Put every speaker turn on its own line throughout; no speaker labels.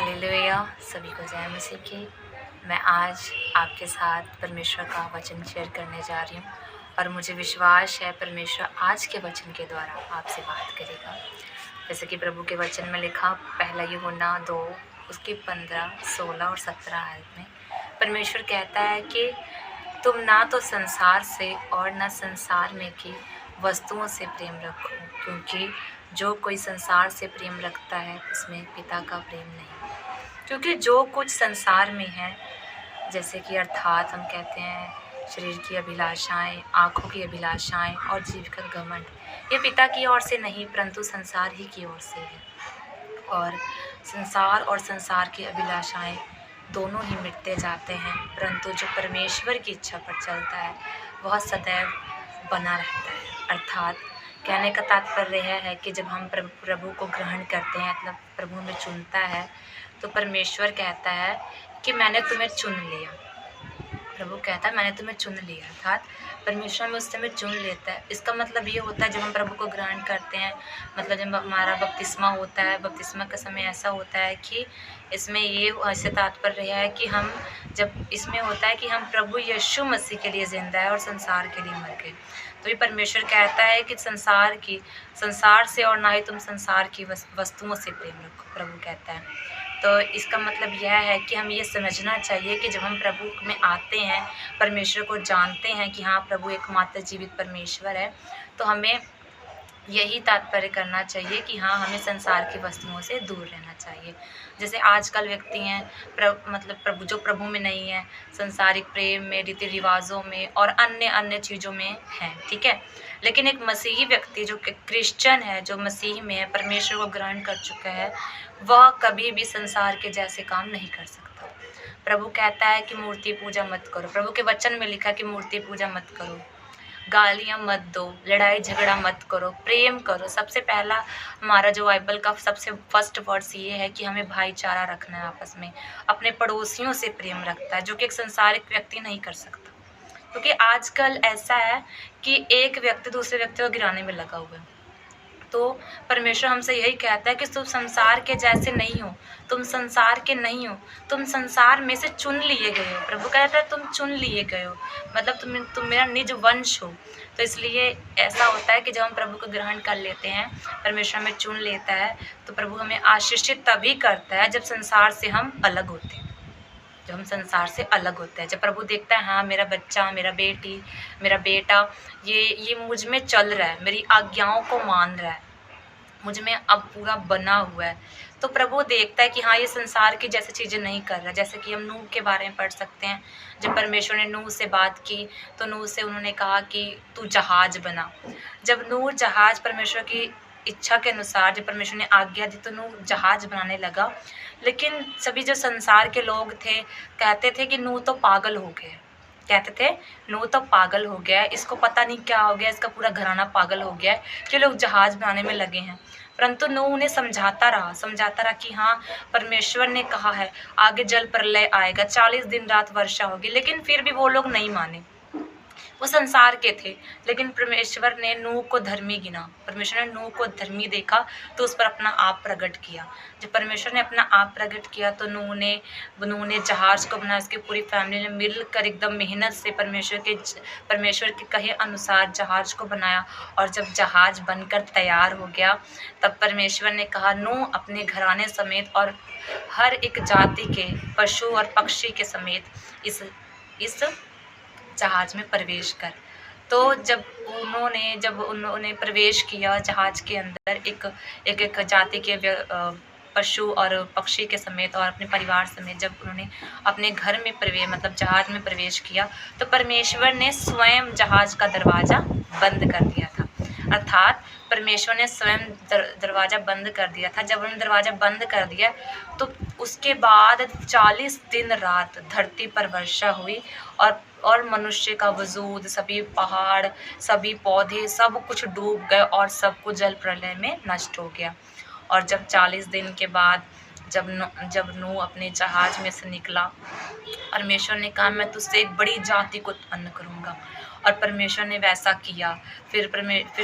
Hallelujah. सभी को जय मसीह की। मैं आज आपके साथ परमेश्वर का वचन शेयर करने जा रही हूँ और मुझे विश्वास है परमेश्वर आज के वचन के द्वारा आपसे बात करेगा। जैसे कि प्रभु के वचन में लिखा, पहला यूहन्ना 2 उसकी 15, 16 और 17 आयत में परमेश्वर कहता है कि तुम ना तो संसार से और न संसार में की वस्तुओं से प्रेम रखो, क्योंकि जो कोई संसार से प्रेम रखता है उसमें पिता का प्रेम नहीं। क्योंकि जो कुछ संसार में है, जैसे कि अर्थात हम कहते हैं शरीर की अभिलाषाएं, आँखों की अभिलाषाएं और जीव का घमंड, ये पिता की ओर से नहीं परंतु संसार ही की ओर से है। और संसार और संसार की अभिलाषाएं दोनों ही मिटते जाते हैं, परंतु जो परमेश्वर की इच्छा पर चलता है वह सदैव बना रहता है। अर्थात कहने का तात्पर्य यह है कि जब हम प्रभु को ग्रहण करते हैं, मतलब प्रभु में चुनता है, तो परमेश्वर कहता है कि मैंने तुम्हें चुन लिया। प्रभु कहता है मैंने तुम्हें चुन लिया, अर्थात परमेश्वर में उस समय चुन लेता है। इसका मतलब ये होता है जब हम प्रभु को ग्रहण करते हैं, मतलब जब हमारा बपतिस्मा होता है, बपतिस्मा का समय ऐसा होता है कि इसमें ये ऐसे तात्पर्य है कि हम जब इसमें होता है कि हम प्रभु यीशु मसीह के लिए जिंदा है और संसार के लिए मर गए। तो ये परमेश्वर कहता है कि संसार से और ना ही तुम संसार की वस्तुओं से प्रेम रखो, प्रभु कहता है। तो इसका मतलब यह है कि हम ये समझना चाहिए कि जब हम प्रभु में आते हैं, परमेश्वर को जानते हैं कि हाँ प्रभु एकमात्र जीवित परमेश्वर है, तो हमें यही तात्पर्य करना चाहिए कि हाँ हमें संसार की वस्तुओं से दूर रहना चाहिए। जैसे आजकल व्यक्ति हैं प्रभु जो प्रभु में नहीं है, संसारिक प्रेम में, रीति रिवाजों में और अन्य चीज़ों में हैं, ठीक है। लेकिन एक मसीही व्यक्ति जो क्रिश्चियन है, जो मसीह में है, परमेश्वर को ग्रहण कर चुका है, वह कभी भी संसार के जैसे काम नहीं कर सकता। प्रभु कहता है कि मूर्ति पूजा मत करो। प्रभु के वचन में लिखा कि मूर्ति पूजा मत करो, गालियाँ मत दो, लड़ाई झगड़ा मत करो, प्रेम करो। सबसे पहला हमारा जो बाइबल का सबसे फर्स्ट वर्ड्स ये है कि हमें भाईचारा रखना है आपस में, अपने पड़ोसियों से प्रेम रखता है, जो कि एक संसारिक व्यक्ति नहीं कर सकता। क्योंकि आजकल ऐसा है कि एक व्यक्ति दूसरे व्यक्ति को गिराने में लगा हुआ है। तो परमेश्वर हमसे यही कहता है कि तुम संसार के जैसे नहीं हो, तुम संसार के नहीं हो, तुम संसार में से चुन लिए गए हो। प्रभु कहता है तुम चुन लिए गए हो, मतलब तुम मेरा निज वंश हो। तो इसलिए ऐसा होता है कि जब हम प्रभु को ग्रहण कर लेते हैं, परमेश्वर हमें चुन लेता है, तो प्रभु हमें आशीषित तभी करता है जब संसार से हम अलग होते हैं। जब हम संसार से अलग होते हैं, जब प्रभु देखता है हाँ मेरा बच्चा, मेरा बेटी, मेरा बेटा ये मुझ में चल रहा है, मेरी आज्ञाओं को मान रहा है, मुझ में अब पूरा बना हुआ है, तो प्रभु देखता है कि हाँ ये संसार की जैसी चीज़ें नहीं कर रहा। जैसे कि हम नूह के बारे में पढ़ सकते हैं, जब परमेश्वर ने नूह से बात की तो नूह से उन्होंने कहा कि तू जहाज बना। जब नूह जहाज परमेश्वर की इच्छा के अनुसार जब परमेश्वर ने आज्ञा दी तो नूह जहाज बनाने लगा। लेकिन सभी जो संसार के लोग थे कहते थे कि नूह तो पागल हो गए, कहते थे नूह तो पागल हो गया है, इसको पता नहीं क्या हो गया, इसका पूरा घराना पागल हो गया है कि लोग जहाज बनाने में लगे हैं। परंतु नूह उन्हें समझाता रहा कि हाँ परमेश्वर ने कहा है आगे जल प्रलय आएगा, 40 दिन रात वर्षा होगी। लेकिन फिर भी वो लोग नहीं माने, वो संसार के थे। लेकिन परमेश्वर ने नूह को धर्मी गिना, परमेश्वर ने नूह को धर्मी देखा तो उस पर अपना आप प्रकट किया। जब परमेश्वर ने अपना आप प्रकट किया तो नूह ने जहाज को बनाया, उसकी पूरी फैमिली ने मिलकर एकदम मेहनत से परमेश्वर के कहे अनुसार जहाज को बनाया। और जब जहाज बनकर तैयार हो गया तब परमेश्वर ने कहा नूह अपने घराने समेत और हर एक जाति के पशु और पक्षी के समेत इस जहाज में प्रवेश कर। तो जब उन्होंने प्रवेश किया जहाज के अंदर, एक जाति के पशु और पक्षी के समेत और अपने परिवार समेत जब उन्होंने अपने घर में मतलब जहाज में प्रवेश किया, तो परमेश्वर ने स्वयं जहाज का दरवाज़ा बंद कर दिया था। अर्थात परमेश्वर ने स्वयं दरवाज़ा बंद कर दिया था। जब उन्होंने दरवाज़ा बंद कर दिया तो उसके बाद 40 दिन रात धरती पर वर्षा हुई और मनुष्य का वजूद, सभी पहाड़, सभी पौधे, सब कुछ डूब गए और सब कुछ जल प्रलय में नष्ट हो गया। और जब 40 दिन के बाद जब नूह अपने जहाज में से निकला, परमेश्वर ने कहा मैं तुझसे एक बड़ी जाति को उत्पन्न करूँगा। और परमेश्वर ने वैसा किया। फिर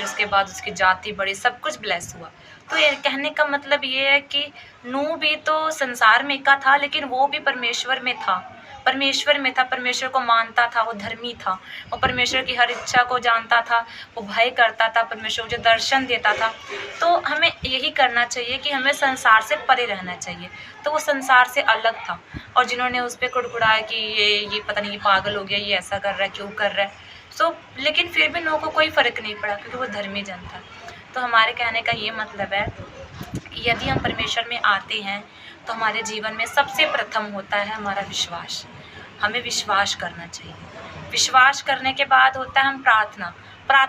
उसके बाद उसकी जाति बढ़ी, सब कुछ ब्लेस हुआ। तो ये कहने का मतलब ये है कि नूह भी तो संसार में का था, लेकिन वो भी परमेश्वर में था, परमेश्वर को मानता था, वो धर्मी था, वो परमेश्वर की हर इच्छा को जानता था, वो भय करता था, परमेश्वर को जो दर्शन देता था। तो हमें यही करना चाहिए कि हमें संसार से परे रहना चाहिए। तो वो संसार से अलग था, और जिन्होंने उस पर कुड़कुड़ाया कि ये पता नहीं, ये पागल हो गया, ये ऐसा कर रहा है, क्यों कर रहा है, सो लेकिन फिर भी नूह को कोई फ़र्क नहीं पड़ा, क्योंकि वो धर्मी जन था। तो हमारे कहने का ये मतलब है कि यदि हम परमेश्वर में आते हैं तो हमारे जीवन में सबसे प्रथम होता है हमारा विश्वास। हमें विश्वास करना चाहिए। विश्वास करने के बाद होता है हम प्रार्थना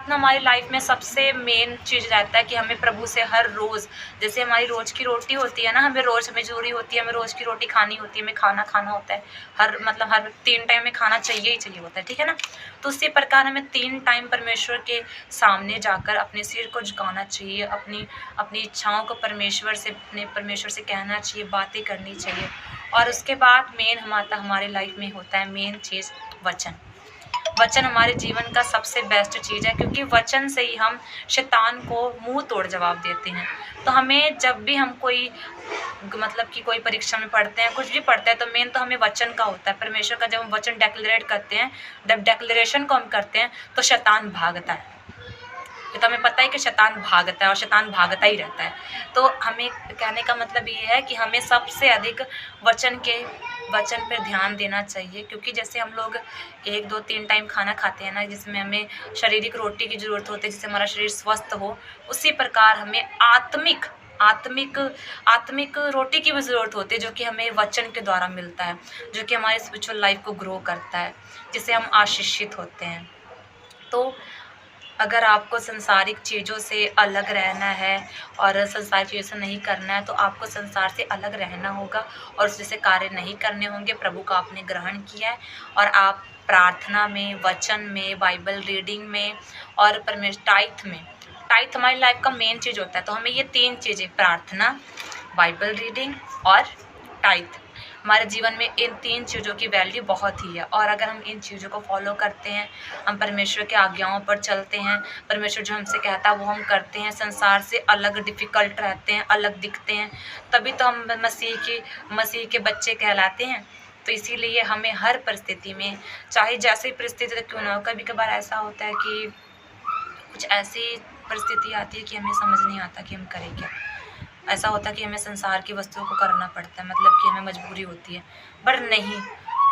हमारी लाइफ में सबसे मेन चीज़ रहता है कि हमें प्रभु से हर रोज़, जैसे हमारी रोज़ की रोटी होती है ना, हमें ज़रूरी होती है, हमें रोज़ की रोटी खानी होती है, हमें खाना होता है, हर 3 टाइम में खाना चाहिए ही चाहिए होता है, ठीक है ना। तो उसी प्रकार हमें 3 टाइम परमेश्वर के सामने जाकर अपने सिर को झुकाना चाहिए, अपनी इच्छाओं को परमेश्वर से कहना चाहिए, बातें करनी चाहिए। और उसके बाद मेन हमारे लाइफ में होता है मेन चीज़ वचन हमारे जीवन का सबसे बेस्ट चीज़ है, क्योंकि वचन से ही हम शैतान को मुंह तोड़ जवाब देते हैं। तो हमें जब भी हम कोई कोई परीक्षा में पढ़ते हैं, कुछ भी पढ़ते हैं, तो मेन तो हमें वचन का होता है, परमेश्वर का। जब हम वचन डेक्लेरेट करते हैं, जब डेक्लेरेशन को हम करते हैं, तो शैतान भागता है। तो हमें पता है कि शैतान भागता है, और शैतान भागता ही रहता है। तो हमें कहने का मतलब ये है कि हमें सबसे अधिक वचन पर ध्यान देना चाहिए, क्योंकि जैसे हम लोग 1, 2, 3 टाइम खाना खाते हैं ना, जिसमें हमें शारीरिक रोटी की ज़रूरत होती है, जिससे हमारा शरीर स्वस्थ हो, उसी प्रकार हमें आत्मिक रोटी की भी ज़रूरत होती है, जो कि हमें वचन के द्वारा मिलता है, जो कि हमारी स्पिरिचुअल लाइफ को ग्रो करता है, जिससे हम आशीषित होते हैं। तो अगर आपको संसारिक चीज़ों से अलग रहना है और संसारिक चीज़ों से नहीं करना है, तो आपको संसार से अलग रहना होगा और उस जैसे कार्य नहीं करने होंगे। प्रभु को आपने ग्रहण किया है, और आप प्रार्थना में, वचन में, बाइबल रीडिंग में और टाइथ हमारी लाइफ का मेन चीज़ होता है। तो हमें ये 3 चीज़ें, प्रार्थना, बाइबल रीडिंग और टाइथ, हमारे जीवन में इन 3 चीज़ों की वैल्यू बहुत ही है। और अगर हम इन चीज़ों को फॉलो करते हैं, हम परमेश्वर के आज्ञाओं पर चलते हैं, परमेश्वर जो हमसे कहता है वो हम करते हैं, संसार से अलग डिफ़िकल्ट रहते हैं, अलग दिखते हैं, तभी तो हम मसीह के बच्चे कहलाते हैं। तो इसीलिए हमें हर परिस्थिति में, चाहे जैसी परिस्थिति क्यों ना हो, कभी कभार ऐसा होता है कि कुछ ऐसी परिस्थिति आती है कि हमें समझ नहीं आता कि हम करें क्या। ऐसा होता है कि हमें संसार की वस्तुओं को करना पड़ता है, मतलब कि हमें मजबूरी होती है। पर नहीं,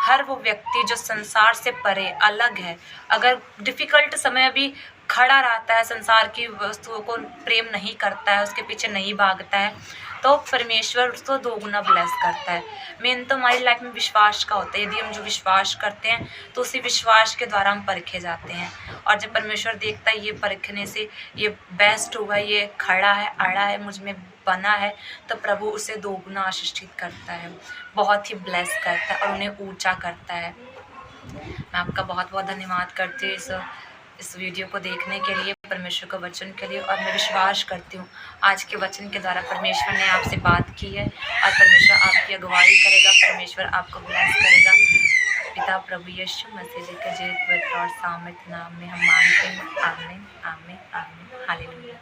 हर वो व्यक्ति जो संसार से परे अलग है, अगर डिफ़िकल्ट समय भी खड़ा रहता है, संसार की वस्तुओं को प्रेम नहीं करता है, उसके पीछे नहीं भागता है, तो परमेश्वर उसको दोगुना ब्लेस करता है। मेन तो हमारी लाइफ में विश्वास का होता है। यदि हम जो विश्वास करते हैं, तो उसी विश्वास के द्वारा हम परखे जाते हैं। और जब परमेश्वर देखता है ये परखने से ये बेस्ट हुआ, ये खड़ा है, अड़ा है, मुझ में बना है, तो प्रभु उसे दोगुना आशीषित करता है, बहुत ही ब्लेस करता है और उन्हें ऊंचा करता है। मैं आपका बहुत बहुत धन्यवाद करती हूँ इस वीडियो को देखने के लिए, परमेश्वर के वचन के लिए। और मैं विश्वास करती हूँ आज के वचन के द्वारा परमेश्वर ने आपसे बात की है, और परमेश्वर आपकी अगुवाई करेगा, परमेश्वर आपको ब्लेस करेगा। पिता प्रभु यीशु मसीह जी के जीवित और सामर्थ नाम में हम मांगते हैं। आमीन, आमीन, आमीन, हालेलुया।